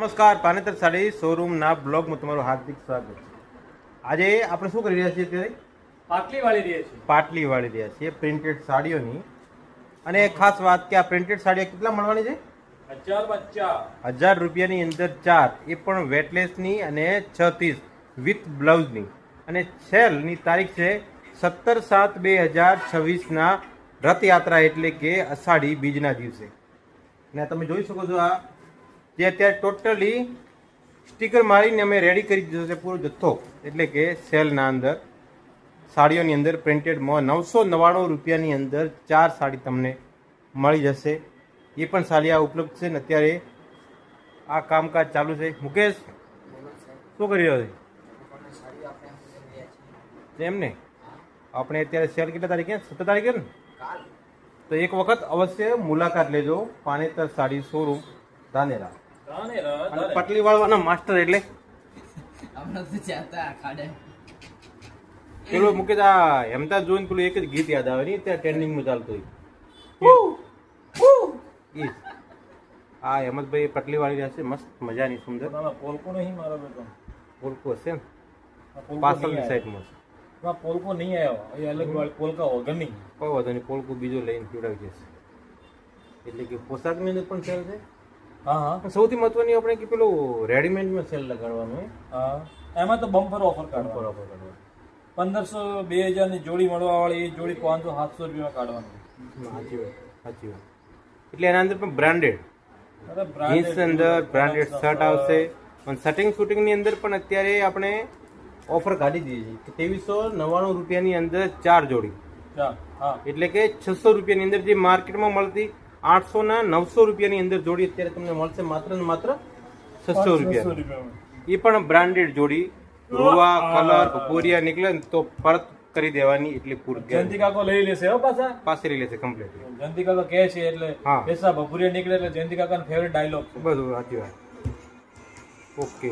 નમસ્કાર, પાનેતર સાડી શોરૂમના બ્લોગમાં તમારું હાર્દિક સ્વાગત છે. આજે આપણે શું કરી રહ્યા છીએ? અત્યારે પાટલી વાળી રહ્યા છીએ પ્રિન્ટેડ સાડીઓની. અને એક ખાસ વાત કે આ પ્રિન્ટેડ સાડીઓ કેટલા મળવાની છે? 1000 રૂપિયાની અંદર 4, એ પણ વેટલેસની અને 630 વિથ બ્લાઉઝની. અને સેલની તારીખ છે 17/7/2026ના રથયાત્રા, એટલે કે અષાઢી બીજના દિવસે. અને તમે જોઈ શકો છો આ જે અત્યારે ટોટલી સ્ટીકર મારીને અમે રેડી કરી દીધો છે પૂરો જથ્થો, એટલે કે સેલના અંદર સાડીઓની અંદર પ્રિન્ટેડમાં 999 રૂપિયાની અંદર 4 સાડી તમને મળી જશે. એ પણ સાડી આ ઉપલબ્ધ છે ને અત્યારે આ કામકાજ ચાલુ છે. મુકેશ શું કરી રહ્યો છે? એમ ને આપણે અત્યારે સેલ કેટલા તારીખે? 17 તારીખે ને? તો એક વખત અવશ્ય મુલાકાત લેજો પાનેતર સાડી શોરૂમ ધાનેરા. અને પટલી વાળવાના માસ્ટર એટલે પેલું મુકેશ આ હેમતા જોઈને પેલું એક જ ગીત યાદ આવે ને ત્યાં ટ્રેન્ડિંગમાં ચાલતું હોય. આ હેમંતભાઈ પટલી વાળી રહેશે, મસ્ત મજાની સુંદર પોલકો હશે ને પાછળની સાઈડમાં પોલકો નહીં આવ્યો, એ અલગ પોલકા વગર નહીં. કોઈ વાંધો નહીં, પોલકો બીજો લઈને પીવડાવી જશે. એટલે કે પોશાકની અંદર પણ સેલ છે. હા, સૌથી મહત્વની આપણે કે પેલું રેડીમેડમાં સેલ લગાડવાનું હોય. હા, એમાં તો બમ્પર ઓફર કાઢવાનો. 1500 2000 ની જોડી મળવા વાળી એ જોડી 500 700 રૂપિયામાં કાઢવાની. સાચી વાત. એટલે એના અંદર પણ બ્રાન્ડેડ જીન્સ અંદર બ્રાન્ડેડ શર્ટ આવશે. અને શૂટિંગની અંદર પણ અત્યારે આપણે ઓફર કાઢી દીધી છે કે 2399 રૂપિયાની અંદર 4 જોડી, એટલે કે 600 રૂપિયાની અંદર જે માર્કેટમાં મળતી 800 ના 900 રૂપિયાની અંદર જોડી અત્યારે તમને મળશે માત્ર ને માત્ર 600 રૂપિયા. એ પણ બ્રાન્ડેડ જોડી. રૂવા કલર ભૂરિયા નીકળે ને તો પરત કરી દેવાની, એટલી પૂરતી. જયંતિ કાકો લઈ લેશે હો, પાસે લઈ લેશે કમ્પ્લીટ. જયંતિ કાકો કહે છે એટલે પૈસા ભભુરિયા નીકળે એટલે જયંતિ કાકાનો ફેવરેટ ડાયલોગ છે. બધું સાચી વાત. ઓકે.